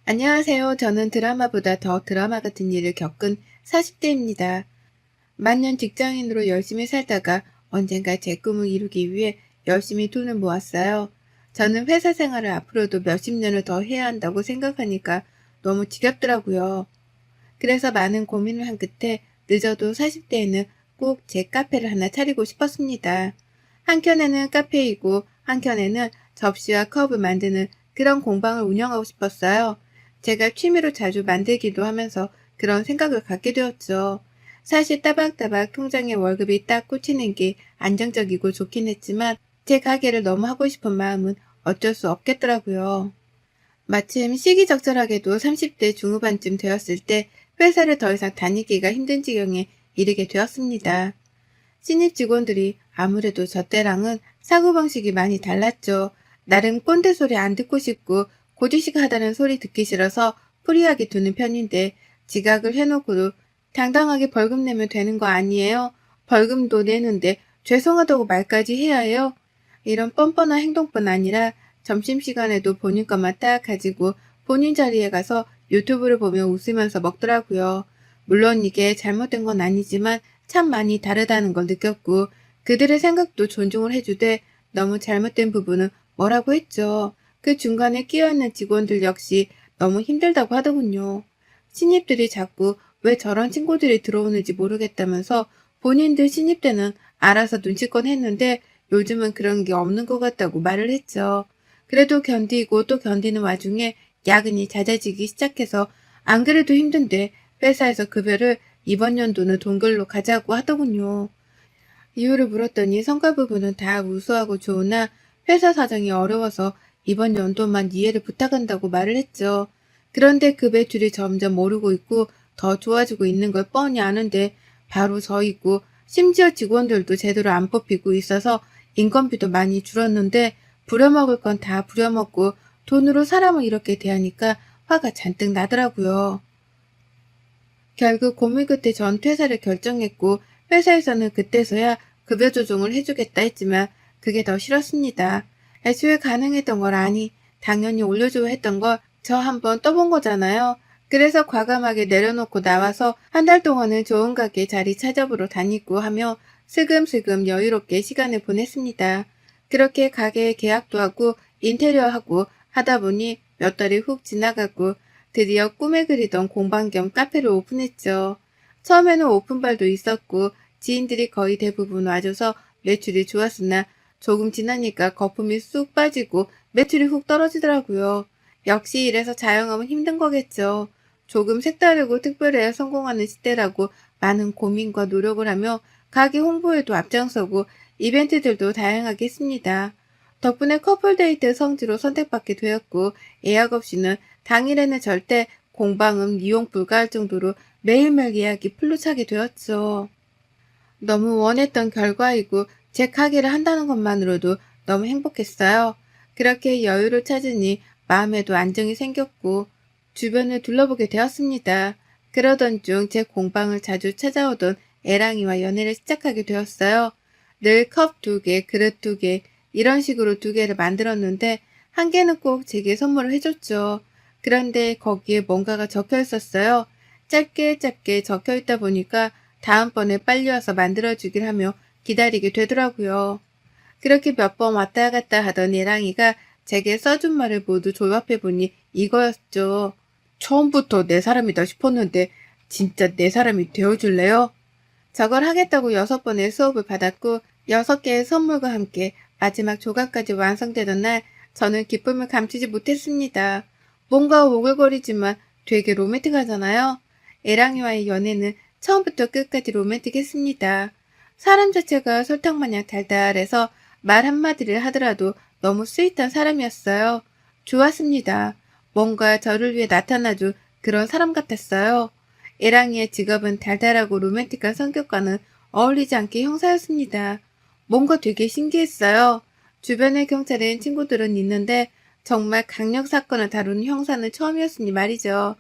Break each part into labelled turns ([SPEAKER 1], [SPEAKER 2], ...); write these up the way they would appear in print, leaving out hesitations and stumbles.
[SPEAKER 1] 안녕하세요. 저는 드라마보다 더 드라마 같은 일을 겪은 40대입니다. 만년 직장인으로 열심히 살다가 언젠가 제 꿈을 이루기 위해 열심히 돈을 모았어요. 저는 회사 생활을 앞으로도 몇십 년을 더 해야 한다고 생각하니까 너무 지겹더라고요. 그래서 많은 고민을 한 끝에 늦어도 40대에는 꼭 제 카페를 하나 차리고 싶었습니다. 한켠에는 카페이고 한켠에는 접시와 컵을 만드는 그런 공방을 운영하고 싶었어요. 제가 취미로 자주 만들기도 하면서 그런 생각을 갖게 되었죠. 사실 따박따박 통장에 월급이 딱 꽂히는 게 안정적이고 좋긴 했지만 제 가게를 너무 하고 싶은 마음은 어쩔 수 없겠더라고요. 마침 시기적절하게도 30대 중후반쯤 되었을 때 회사를 더 이상 다니기가 힘든 지경에 이르게 되었습니다. 신입 직원들이 아무래도 저 때랑은 사고방식이 많이 달랐죠. 나름 꼰대 소리 안 듣고 싶고 고지식하다는 소리 듣기 싫어서 프리하게 두는 편인데 지각을 해놓고도 당당하게 벌금 내면 되는 거 아니에요? 벌금도 내는데 죄송하다고 말까지 해야 해요? 이런 뻔뻔한 행동뿐 아니라 점심시간에도 본인 것만 딱 가지고 본인 자리에 가서 유튜브를 보며 웃으면서 먹더라고요. 물론 이게 잘못된 건 아니지만 참 많이 다르다는 걸 느꼈고 그들의 생각도 존중을 해주되 너무 잘못된 부분은 뭐라고 했죠. 그 중간에 끼어있는 직원들 역시 너무 힘들다고 하더군요. 신입들이 자꾸 왜 저런 친구들이 들어오는지 모르겠다면서 본인들 신입 때는 알아서 눈치껏 했는데 요즘은 그런 게 없는 것 같다고 말을 했죠. 그래도 견디고 또 견디는 와중에 야근이 잦아지기 시작해서 안 그래도 힘든데 회사에서 급여를 이번 연도는 동결로 가자고 하더군요. 이유를 물었더니 성과 부분은 다 우수하고 좋으나 회사 사정이 어려워서 이번 연도만 이해를 부탁한다고 말을 했죠. 그런데 그 매출이 점점 오르고 있고 더 좋아지고 있는 걸 뻔히 아는데 바로 저 있고 심지어 직원들도 제대로 안 뽑히고 있어서 인건비도 많이 줄었는데 부려먹을 건 다 부려먹고 돈으로 사람을 이렇게 대하니까 화가 잔뜩 나더라고요. 결국 고민 끝에 전 퇴사를 결정했고 회사에서는 그때서야 급여 조정을 해주겠다 했지만 그게 더 싫었습니다. 애초에 가능했던 걸 아니 당연히 올려줘야 했던 걸 저 한번 떠본 거잖아요. 그래서 과감하게 내려놓고 나와서 한 달 동안은 좋은 가게 자리 찾아보러 다니고 하며 슬금슬금 여유롭게 시간을 보냈습니다. 그렇게 가게 계약도 하고 인테리어하고 하다 보니 몇 달이 훅 지나가고 드디어 꿈에 그리던 공방 겸 카페를 오픈했죠. 처음에는 오픈발도 있었고 지인들이 거의 대부분 와줘서 매출이 좋았으나 조금 지나니까 거품이 쑥 빠지고 매출이 훅 떨어지더라고요. 역시 이래서 자영업은 힘든 거겠죠. 조금 색다르고 특별해야 성공하는 시대라고 많은 고민과 노력을 하며 가게 홍보에도 앞장서고 이벤트들도 다양하게 했습니다. 덕분에 커플 데이트 성지로 선택받게 되었고 예약 없이는 당일에는 절대 공방은 이용 불가할 정도로 매일매일 예약이 풀로 차게 되었죠. 너무 원했던 결과이고 제 가게를 한다는 것만으로도 너무 행복했어요. 그렇게 여유를 찾으니 마음에도 안정이 생겼고 주변을 둘러보게 되었습니다. 그러던 중 제 공방을 자주 찾아오던 애랑이와 연애를 시작하게 되었어요. 늘 컵 2개, 그릇 2개, 이런 식으로 2개를 만들었는데 한 개는 꼭 제게 선물을 해줬죠. 그런데 거기에 뭔가가 적혀 있었어요. 짧게 짧게 적혀 있다 보니까 다음번에 빨리 와서 만들어주길 하며 기다리게 되더라고요. 그렇게 몇 번 왔다 갔다 하던 예랑이가 제게 써준 말을 모두 조합해보니 이거였죠. 처음부터 내 사람이다 싶었는데 진짜 내 사람이 되어줄래요? 저걸 하겠다고 6번의 수업을 받았고 6개의 선물과 함께 마지막 조각까지 완성되던 날 저는 기쁨을 감추지 못했습니다. 뭔가 오글거리지만 되게 로맨틱하잖아요. 애랑이와의 연애는 처음부터 끝까지 로맨틱했습니다. 사람 자체가 설탕마냥 달달해서 말 한마디를 하더라도 너무 스윗한 사람이었어요. 좋았습니다. 뭔가 저를 위해 나타나줄 그런 사람 같았어요. 애랑이의 직업은 달달하고 로맨틱한 성격과는 어울리지 않게 형사였습니다. 뭔가 되게 신기했어요. 주변의 경찰엔 친구들은 있는데 정말 강력 사건을 다루는 형사는 처음이었으니 말이죠.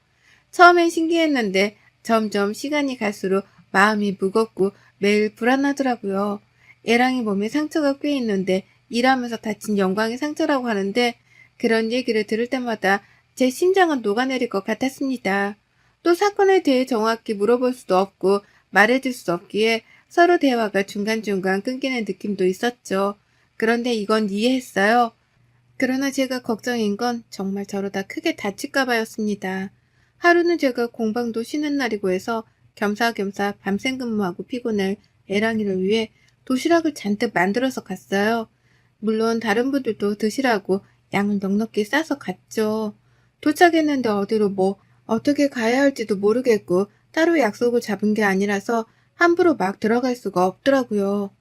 [SPEAKER 1] 처음엔 신기했는데 점점 시간이 갈수록 마음이 무겁고 매일 불안하더라고요. 애랑이 몸에 상처가 꽤 있는데 일하면서 다친 영광의 상처라고 하는데 그런 얘기를 들을 때마다 제 심장은 녹아내릴 것 같았습니다. 또 사건에 대해 정확히 물어볼 수도 없고 말해줄 수 없기에 서로 대화가 중간중간 끊기는 느낌도 있었죠. 그런데 이건 이해했어요. 그러나 제가 걱정인 건 정말 저러다 크게 다칠까 봐였습니다. 하루는 제가 공방도 쉬는 날이고 해서 겸사겸사 밤샘 근무하고 피곤할 애랑이를 위해 도시락을 잔뜩 만들어서 갔어요. 물론 다른 분들도 드시라고 양을 넉넉히 싸서 갔죠. 도착했는데 어디로 어떻게 가야 할지도 모르겠고 따로 약속을 잡은 게 아니라서 함부로 막 들어갈 수가 없더라고요.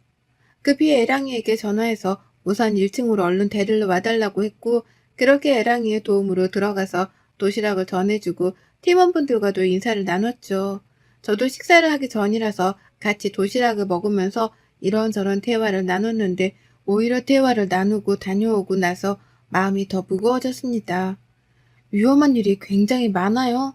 [SPEAKER 1] 급히 애랑이에게 전화해서 우선 1층으로 얼른 데리러 와달라고 했고 그렇게 애랑이의 도움으로 들어가서 도시락을 전해주고 팀원분들과도 인사를 나눴죠. 저도 식사를 하기 전이라서 같이 도시락을 먹으면서 이런저런 대화를 나눴는데 오히려 대화를 나누고 다녀오고 나서 마음이 더 무거워졌습니다. 위험한 일이 굉장히 많아요.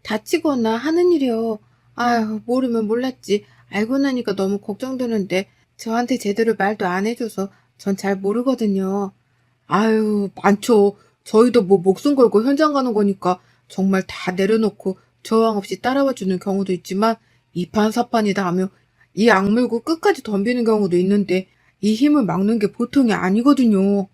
[SPEAKER 1] 다치거나 하는 일이요. 아휴, 모르면 몰랐지. 알고 나니까 너무 걱정되는데 저한테 제대로 말도 안 해줘서 전 잘 모르거든요. 아유, 많죠. 저희도 뭐 목숨 걸고 현장 가는 거니까 정말 다 내려놓고 저항 없이 따라와 주는 경우도 있지만 이판사판이다 하며 이 악물고 끝까지 덤비는 경우도 있는데 이 힘을 막는 게 보통이 아니거든요.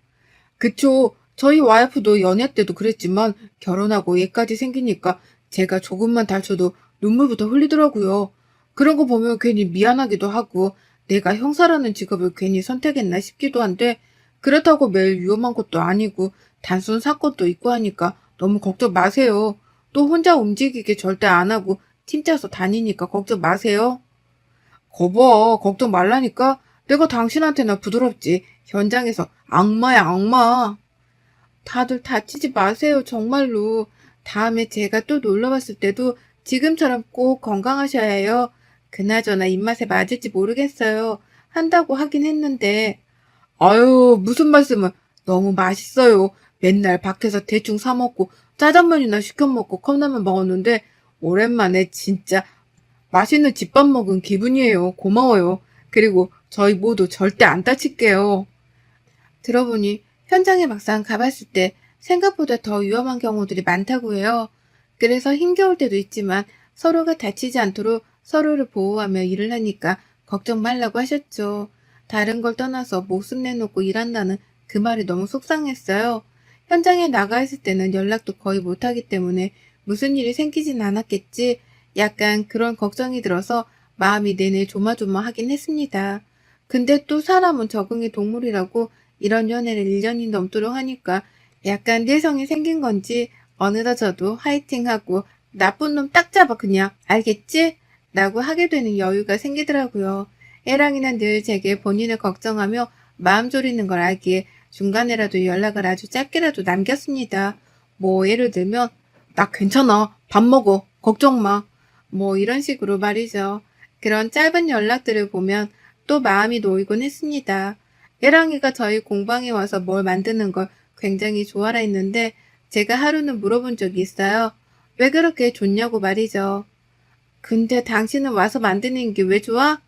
[SPEAKER 1] 그쵸. 저희 와이프도 연애 때도 그랬지만 결혼하고 얘까지 생기니까 제가 조금만 다쳐도 눈물부터 흘리더라고요. 그런 거 보면 괜히 미안하기도 하고 내가 형사라는 직업을 괜히 선택했나 싶기도 한데 그렇다고 매일 위험한 것도 아니고 단순 사건도 있고 하니까 너무 걱정 마세요. 또 혼자 움직이게 절대 안 하고 팀 짜서 다니니까 걱정 마세요. 거봐, 걱정 말라니까. 내가 당신한테나 부드럽지. 현장에서 악마야, 악마. 다들 다치지 마세요, 정말로. 다음에 제가 또 놀러 왔을 때도 지금처럼 꼭 건강하셔야 해요. 그나저나 입맛에 맞을지 모르겠어요. 한다고 하긴 했는데. 아유, 무슨 말씀을. 너무 맛있어요. 맨날 밖에서 대충 사 먹고 짜장면이나 시켜 먹고 컵라면 먹었는데 오랜만에 진짜 맛있는 집밥 먹은 기분이에요. 고마워요. 그리고 저희 모두 절대 안 다칠게요. 들어보니 현장에 막상 가봤을 때 생각보다 더 위험한 경우들이 많다고 해요. 그래서 힘겨울 때도 있지만 서로가 다치지 않도록 서로를 보호하며 일을 하니까 걱정 말라고 하셨죠. 다른 걸 떠나서 목숨 내놓고 일한다는 그 말이 너무 속상했어요. 현장에 나가 있을 때는 연락도 거의 못하기 때문에 무슨 일이 생기진 않았겠지. 약간 그런 걱정이 들어서 마음이 내내 조마조마하긴 했습니다. 근데 또 사람은 적응의 동물이라고 이런 연애를 1년이 넘도록 하니까 약간 내성이 생긴 건지 어느덧 저도 화이팅하고 나쁜 놈 딱 잡아 그냥 알겠지? 라고 하게 되는 여유가 생기더라고요. 애랑이는 늘 제게 본인을 걱정하며 마음 졸이는 걸 알기에 중간에라도 연락을 아주 짧게라도 남겼습니다. 뭐 예를 들면 나 괜찮아. 밥 먹어. 걱정 마. 뭐 이런 식으로 말이죠. 그런 짧은 연락들을 보면 또 마음이 놓이곤 했습니다. 예랑이가 저희 공방에 와서 뭘 만드는 걸 굉장히 좋아라 했는데 제가 하루는 물어본 적이 있어요. 왜 그렇게 좋냐고 말이죠. 근데 당신은 와서 만드는 게 왜 좋아?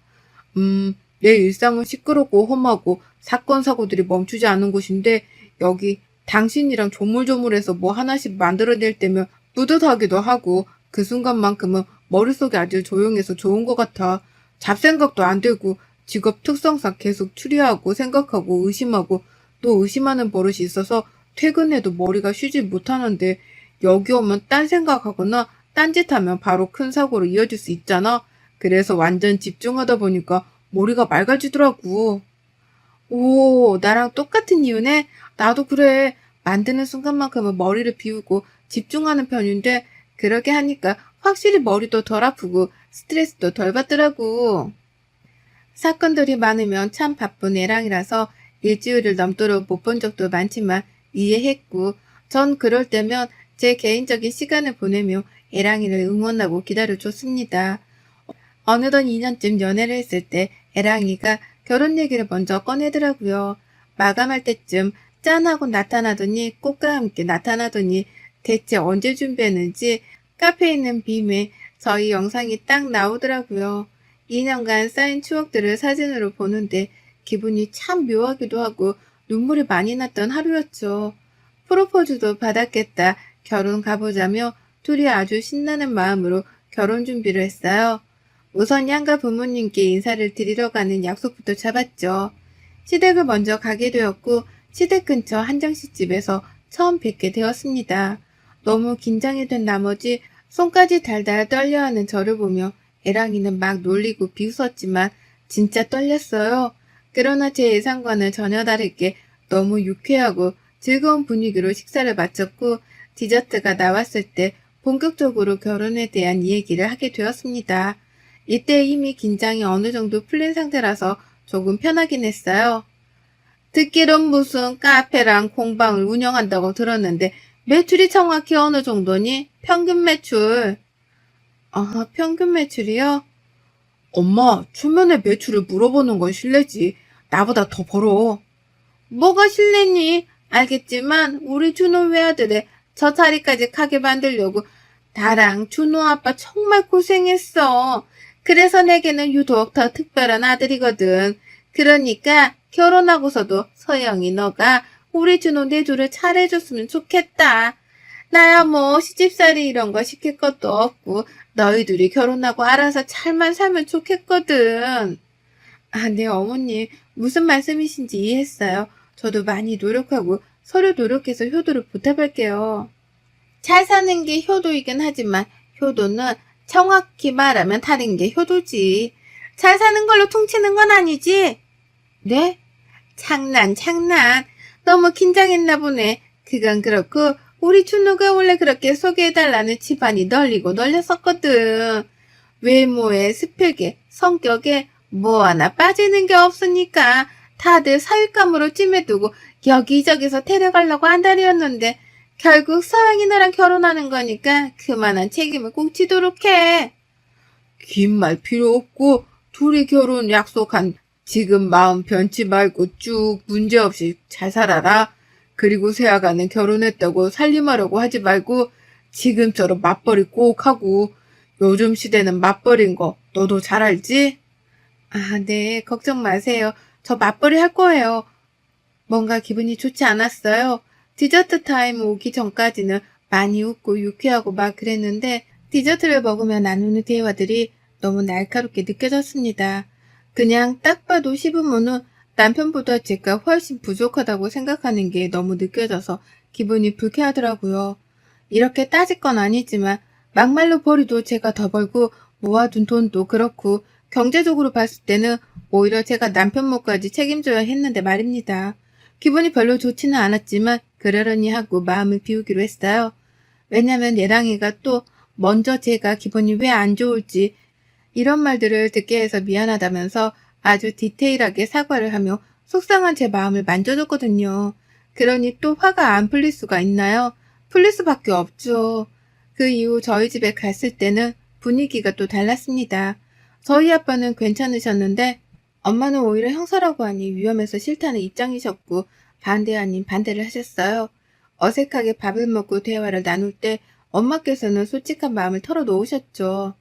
[SPEAKER 1] 내 일상은 시끄럽고 험하고 사건 사고들이 멈추지 않은 곳인데 여기 당신이랑 조물조물해서 뭐 하나씩 만들어낼 때면 뿌듯하기도 하고 그 순간만큼은 머릿속이 아주 조용해서 좋은 것 같아. 잡생각도 안 들고 직업 특성상 계속 추리하고 생각하고 의심하고 또 의심하는 버릇이 있어서 퇴근해도 머리가 쉬지 못하는데 여기 오면 딴 생각하거나 딴짓하면 바로 큰 사고로 이어질 수 있잖아. 그래서 완전 집중하다 보니까 머리가 맑아지더라고. 오, 나랑 똑같은 이유네? 나도 그래. 만드는 순간만큼은 머리를 비우고 집중하는 편인데 그렇게 하니까 확실히 머리도 덜 아프고 스트레스도 덜 받더라고. 사건들이 많으면 참 바쁜 애랑이라서 일주일을 넘도록 못 본 적도 많지만 이해했고 전 그럴 때면 제 개인적인 시간을 보내며 애랑이를 응원하고 기다려줬습니다. 어느덧 2년쯤 연애를 했을 때 애랑이가 결혼 얘기를 먼저 꺼내더라고요. 마감할 때쯤 짠하고 나타나더니 꽃과 함께 나타나더니 대체 언제 준비했는지 카페에 있는 빔에 저희 영상이 딱 나오더라고요. 2년간 쌓인 추억들을 사진으로 보는데 기분이 참 묘하기도 하고 눈물이 많이 났던 하루였죠. 프로포즈도 받았겠다. 결혼 가보자며 둘이 아주 신나는 마음으로 결혼 준비를 했어요. 우선 양가 부모님께 인사를 드리러 가는 약속부터 잡았죠. 시댁을 먼저 가게 되었고 시댁 근처 한정식집에서 처음 뵙게 되었습니다. 너무 긴장이 된 나머지 손까지 달달 떨려하는 저를 보며 애랑이는 막 놀리고 비웃었지만 진짜 떨렸어요. 그러나 제 예상과는 전혀 다르게 너무 유쾌하고 즐거운 분위기로 식사를 마쳤고 디저트가 나왔을 때 본격적으로 결혼에 대한 이야기를 하게 되었습니다. 이때 이미 긴장이 어느 정도 풀린 상태라서 조금 편하긴 했어요. 듣기론 무슨 카페랑 공방을 운영한다고 들었는데 매출이 정확히 어느 정도니? 평균 매출. 평균 매출이요? 엄마, 초면에 매출을 물어보는 건 실례지. 나보다 더 벌어. 뭐가 실례니? 알겠지만 우리 준호 외아들의 저 자리까지 가게 만들려고 나랑 준호 아빠 정말 고생했어. 그래서 내게는 유독 더 특별한 아들이거든. 그러니까 결혼하고서도 서영이 너가 우리 준호 내조를 잘해줬으면 좋겠다. 나야 뭐 시집살이 이런 거 시킬 것도 없고 너희 둘이 결혼하고 알아서 잘만 살면 좋겠거든. 네 어머님 무슨 말씀이신지 이해했어요. 저도 많이 노력하고 서로 노력해서 효도를 보답할게요. 잘 사는 게 효도이긴 하지만 효도는 정확히 말하면 다른 게 효도지. 잘 사는 걸로 퉁치는 건 아니지? 네? 장난. 너무 긴장했나 보네. 그건 그렇고 우리 준호가 원래 그렇게 소개해달라는 집안이 널리고 널렸었거든. 외모에 스펙에 성격에 뭐 하나 빠지는 게 없으니까 다들 사윗감으로 찜해두고 여기저기서 데려가려고 한달이었는데 결국 서영이 너랑 결혼하는 거니까 그만한 책임을 꼭 지도록 해. 긴 말 필요 없고 둘이 결혼 약속한 지금 마음 변치 말고 쭉 문제없이 잘 살아라. 그리고 새아가는 결혼했다고 살림하려고 하지 말고 지금처럼 맞벌이 꼭 하고 요즘 시대는 맞벌이인 거 너도 잘 알지? 네. 걱정 마세요. 저 맞벌이 할 거예요. 뭔가 기분이 좋지 않았어요. 디저트 타임 오기 전까지는 많이 웃고 유쾌하고 막 그랬는데 디저트를 먹으며 나누는 대화들이 너무 날카롭게 느껴졌습니다. 그냥 딱 봐도 시부모는 남편보다 제가 훨씬 부족하다고 생각하는 게 너무 느껴져서 기분이 불쾌하더라고요. 이렇게 따질 건 아니지만 막말로 벌이도 제가 더 벌고 모아둔 돈도 그렇고 경제적으로 봤을 때는 오히려 제가 남편 몫까지 책임져야 했는데 말입니다. 기분이 별로 좋지는 않았지만 그러려니 하고 마음을 비우기로 했어요. 왜냐면 예랑이가 또 먼저 제가 기분이 왜 안 좋을지 이런 말들을 듣게 해서 미안하다면서 아주 디테일하게 사과를 하며 속상한 제 마음을 만져줬거든요. 그러니 또 화가 안 풀릴 수가 있나요? 풀릴 수밖에 없죠. 그 이후 저희 집에 갔을 때는 분위기가 또 달랐습니다. 저희 아빠는 괜찮으셨는데 엄마는 오히려 형사라고 하니 위험해서 싫다는 입장이셨고 반대 아닌 반대를 하셨어요. 어색하게 밥을 먹고 대화를 나눌 때 엄마께서는 솔직한 마음을 털어놓으셨죠.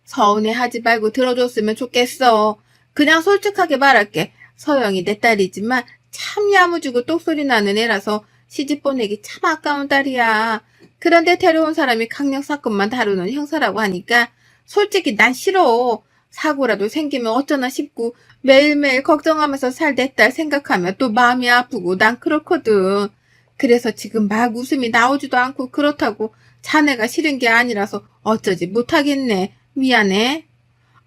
[SPEAKER 1] 서운해하지 말고 들어줬으면 좋겠어. 그냥 솔직하게 말할게. 서영이 내 딸이지만 참 야무지고 똑소리 나는 애라서 시집 보내기 참 아까운 딸이야. 그런데 데려온 사람이 강력 사건만 다루는 형사라고 하니까 솔직히 난 싫어. 사고라도 생기면 어쩌나 싶고 매일매일 걱정하면서 살 내 딸 생각하면 또 마음이 아프고 난 그렇거든. 그래서 지금 막 웃음이 나오지도 않고 그렇다고 자네가 싫은 게 아니라서 어쩌지 못하겠네. 미안해.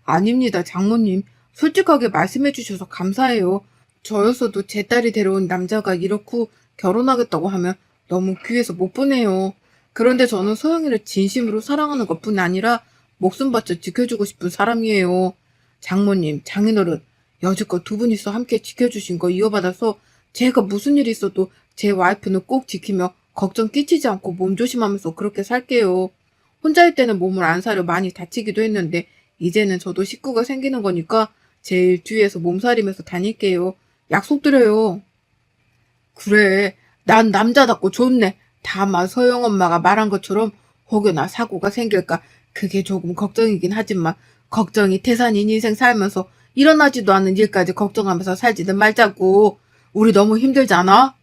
[SPEAKER 1] 아닙니다, 장모님. 솔직하게 말씀해 주셔서 감사해요. 저였어도 제 딸이 데려온 남자가 이렇고 결혼하겠다고 하면 너무 귀해서 못 보내요. 그런데 저는 서영이를 진심으로 사랑하는 것뿐 아니라 목숨 바쳐 지켜주고 싶은 사람이에요. 장모님, 장인어른, 여지껏 두 분이서 함께 지켜주신 거 이어받아서 제가 무슨 일이 있어도 제 와이프는 꼭 지키며 걱정 끼치지 않고 몸조심하면서 그렇게 살게요. 혼자일 때는 몸을 안 사려 많이 다치기도 했는데 이제는 저도 식구가 생기는 거니까 제일 뒤에서 몸살이면서 다닐게요. 약속드려요. 그래, 난 남자답고 좋네. 다만 서영 엄마가 말한 것처럼 혹여나 사고가 생길까 그게 조금 걱정이긴 하지만 걱정이 태산인 인생 살면서 일어나지도 않는 일까지 걱정하면서 살지는 말자고. 우리 너무 힘들지 않아?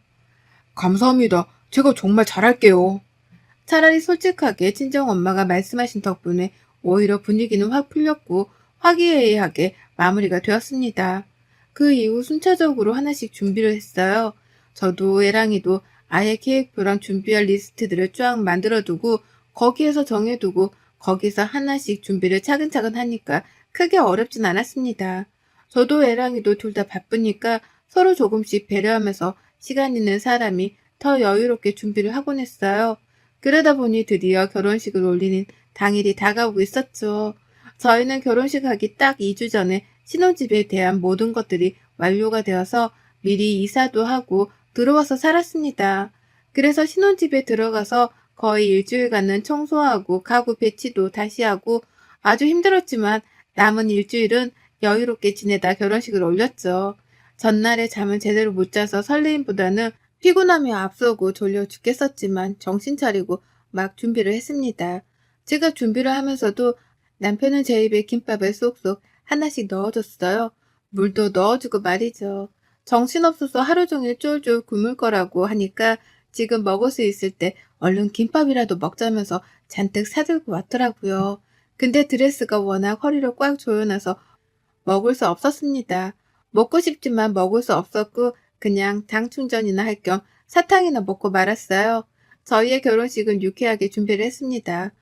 [SPEAKER 1] 감사합니다. 제가 정말 잘할게요. 차라리 솔직하게 친정엄마가 말씀하신 덕분에 오히려 분위기는 확 풀렸고 화기애애하게 마무리가 되었습니다. 그 이후 순차적으로 하나씩 준비를 했어요. 저도 애랑이도 아예 계획표랑 준비할 리스트들을 쫙 만들어두고 거기에서 정해두고 거기서 하나씩 준비를 차근차근 하니까 크게 어렵진 않았습니다. 저도 애랑이도 둘 다 바쁘니까 서로 조금씩 배려하면서 시간 있는 사람이 더 여유롭게 준비를 하곤 했어요. 그러다 보니 드디어 결혼식을 올리는 당일이 다가오고 있었죠. 저희는 결혼식 하기 딱 2주 전에 신혼집에 대한 모든 것들이 완료가 되어서 미리 이사도 하고 들어와서 살았습니다. 그래서 신혼집에 들어가서 거의 일주일간은 청소하고 가구 배치도 다시 하고 아주 힘들었지만 남은 일주일은 여유롭게 지내다 결혼식을 올렸죠. 전날에 잠은 제대로 못 자서 설레임보다는 피곤함이 앞서고 졸려 죽겠었지만 정신 차리고 막 준비를 했습니다. 제가 준비를 하면서도 남편은 제 입에 김밥을 쏙쏙 하나씩 넣어줬어요. 물도 넣어주고 말이죠. 정신없어서 하루 종일 쫄쫄 굶을 거라고 하니까 지금 먹을 수 있을 때 얼른 김밥이라도 먹자면서 잔뜩 사들고 왔더라고요. 근데 드레스가 워낙 허리를 꽉 조여놔서 먹을 수 없었습니다. 먹고 싶지만 먹을 수 없었고 그냥 당 충전이나 할 겸 사탕이나 먹고 말았어요. 저희의 결혼식은 유쾌하게 준비를 했습니다.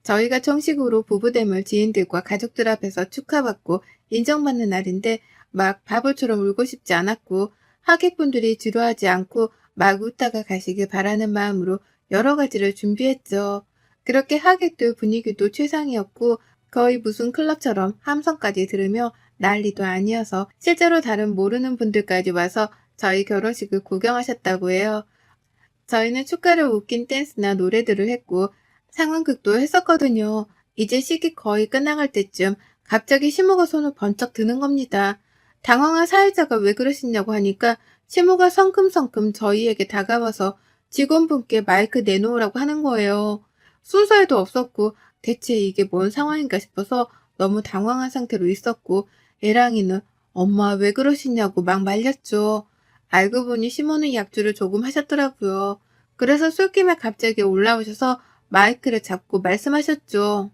[SPEAKER 1] 저희가 정식으로 부부됨을 지인들과 가족들 앞에서 축하받고 인정받는 날인데 막 바보처럼 울고 싶지 않았고 하객분들이 지루하지 않고 막 웃다가 가시길 바라는 마음으로 여러 가지를 준비했죠. 그렇게 하객들 분위기도 최상이었고 거의 무슨 클럽처럼 함성까지 들으며 난리도 아니어서 실제로 다른 모르는 분들까지 와서 저희 결혼식을 구경하셨다고 해요. 저희는 축가를 웃긴 댄스나 노래들을 했고 상황극도 했었거든요. 이제 시기 거의 끝나갈 때쯤 갑자기 시모가 손을 번쩍 드는 겁니다. 당황한 사회자가 왜 그러시냐고 하니까 시모가 성큼성큼 저희에게 다가와서 직원분께 마이크 내놓으라고 하는 거예요. 순서에도 없었고 대체 이게 뭔 상황인가 싶어서 너무 당황한 상태로 있었고 애랑이는 엄마 왜 그러시냐고 막 말렸죠. 알고 보니 시모는 약주를 조금 하셨더라고요. 그래서 술김에 갑자기 올라오셔서 마이크를 잡고 말씀하셨죠.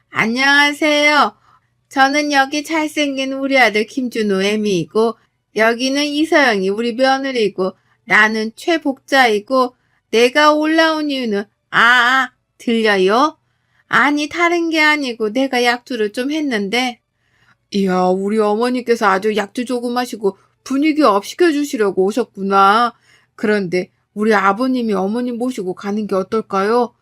[SPEAKER 1] 안녕하세요. 저는 여기 잘생긴 우리 아들 김준호 애미이고 여기는 이서영이 우리 며느리고 나는 최복자이고 내가 올라온 이유는 들려요? 아니 다른 게 아니고 내가 약주를 좀 했는데 이야 우리 어머니께서 아주 약주 조금 하시고 분위기 업 시켜주시려고 오셨구나. 그런데 우리 아버님이 어머님 모시고 가는 게 어떨까요?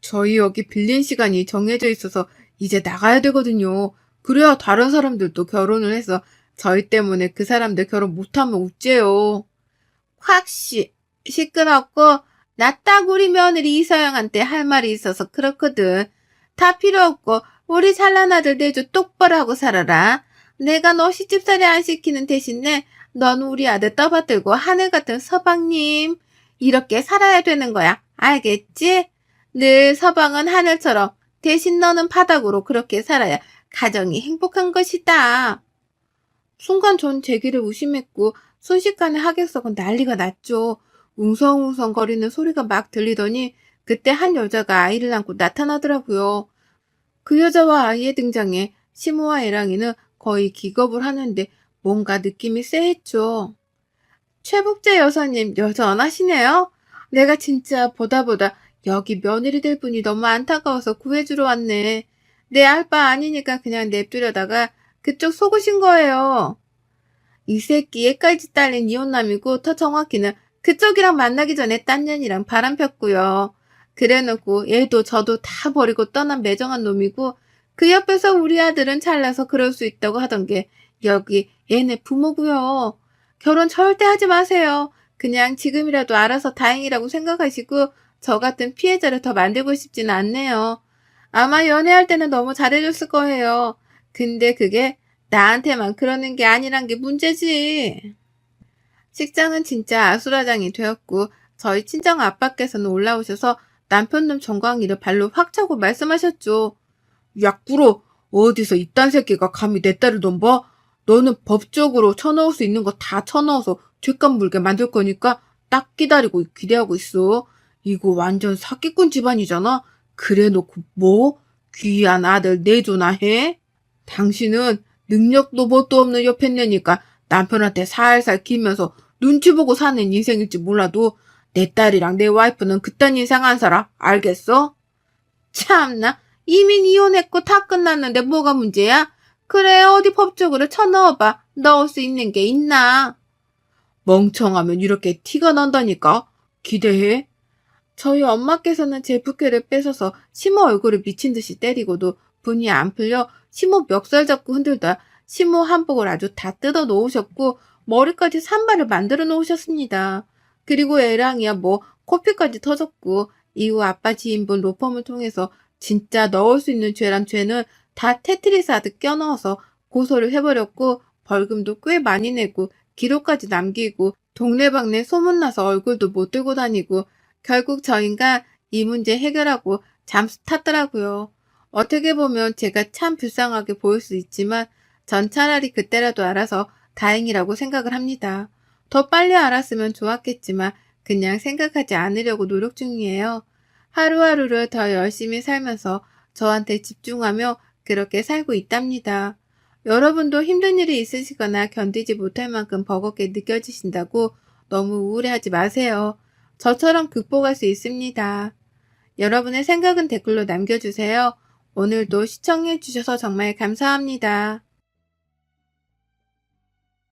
[SPEAKER 1] 저희 여기 빌린 시간이 정해져 있어서 이제 나가야 되거든요. 그래야 다른 사람들도 결혼을 해서 저희 때문에 그 사람들 결혼 못하면 어째요. 시끄럽고 나 딱 우리 며느리 이서영한테 할 말이 있어서 그렇거든. 다 필요 없고 우리 잘난 아들 내조 똑바로 하고 살아라. 내가 너 시집살이 안 시키는 대신에 넌 우리 아들 떠받들고 하늘 같은 서방님 이렇게 살아야 되는 거야. 알겠지? 늘 서방은 하늘처럼 대신 너는 바닥으로 그렇게 살아야 가정이 행복한 것이다. 순간 전 제기를 의심했고 순식간에 하객석은 난리가 났죠. 웅성웅성거리는 소리가 막 들리더니 그때 한 여자가 아이를 안고 나타나더라고요. 그 여자와 아이의 등장에 시모와 애랑이는 거의 기겁을 하는데 뭔가 느낌이 쎄했죠. 최복재 여사님 여전하시네요. 내가 진짜 보다 여기 며느리 될 분이 너무 안타까워서 구해주러 왔네. 내 알 바 아니니까 그냥 냅두려다가 그쪽 속으신 거예요. 이 새끼 얘까지 딸린 이혼남이고 더 정확히는 그쪽이랑 만나기 전에 딴 년이랑 바람 폈고요. 그래놓고 얘도 저도 다 버리고 떠난 매정한 놈이고 그 옆에서 우리 아들은 잘나서 그럴 수 있다고 하던 게 여기 얘네 부모고요. 결혼 절대 하지 마세요. 그냥 지금이라도 알아서 다행이라고 생각하시고 저 같은 피해자를 더 만들고 싶지는 않네요. 아마 연애할 때는 너무 잘해줬을 거예요. 근데 그게 나한테만 그러는 게 아니란 게 문제지. 식장은 진짜 아수라장이 되었고 저희 친정 아빠께서는 올라오셔서 남편놈 정광이를 발로 확 차고 말씀하셨죠. 약구로 어디서 이딴 새끼가 감히 내 딸을 넘봐? 너는 법적으로 쳐넣을 수 있는 거 다 쳐넣어서 죄값 물게 만들 거니까 딱 기다리고 기대하고 있어. 이거 완전 사기꾼 집안이잖아. 그래 놓고 뭐? 귀한 아들 내조나 해? 당신은 능력도 뭣도 없는 여편네니까 남편한테 살살 기면서 눈치 보고 사는 인생일지 몰라도 내 딸이랑 내 와이프는 그딴 인생 안 살아. 알겠어? 참나. 이미 이혼했고 다 끝났는데 뭐가 문제야? 그래 어디 법적으로 쳐넣어봐. 넣을 수 있는 게 있나? 멍청하면 이렇게 티가 난다니까. 기대해. 저희 엄마께서는 제 부케를 뺏어서 시모 얼굴을 미친 듯이 때리고도 분이 안 풀려 시모 멱살 잡고 흔들다 시모 한복을 아주 다 뜯어 놓으셨고 머리까지 산발을 만들어 놓으셨습니다. 그리고 애랑이야 뭐 코피까지 터졌고 이후 아빠 지인분 로펌을 통해서 진짜 넣을 수 있는 죄란 죄는 다 테트리스 하듯 껴넣어서 고소를 해버렸고 벌금도 꽤 많이 내고 기록까지 남기고 동네방네 소문나서 얼굴도 못 들고 다니고 결국 저희가 이 문제 해결하고 잠수 탔더라고요. 어떻게 보면 제가 참 불쌍하게 보일 수 있지만 전 차라리 그때라도 알아서 다행이라고 생각을 합니다. 더 빨리 알았으면 좋았겠지만 그냥 생각하지 않으려고 노력 중이에요. 하루하루를 더 열심히 살면서 저한테 집중하며 그렇게 살고 있답니다. 여러분도 힘든 일이 있으시거나 견디지 못할 만큼 버겁게 느껴지신다고 너무 우울해하지 마세요. 저처럼 극복할 수 있습니다. 여러분의 생각은 댓글로 남겨주세요. 오늘도 시청해주셔서 정말 감사합니다.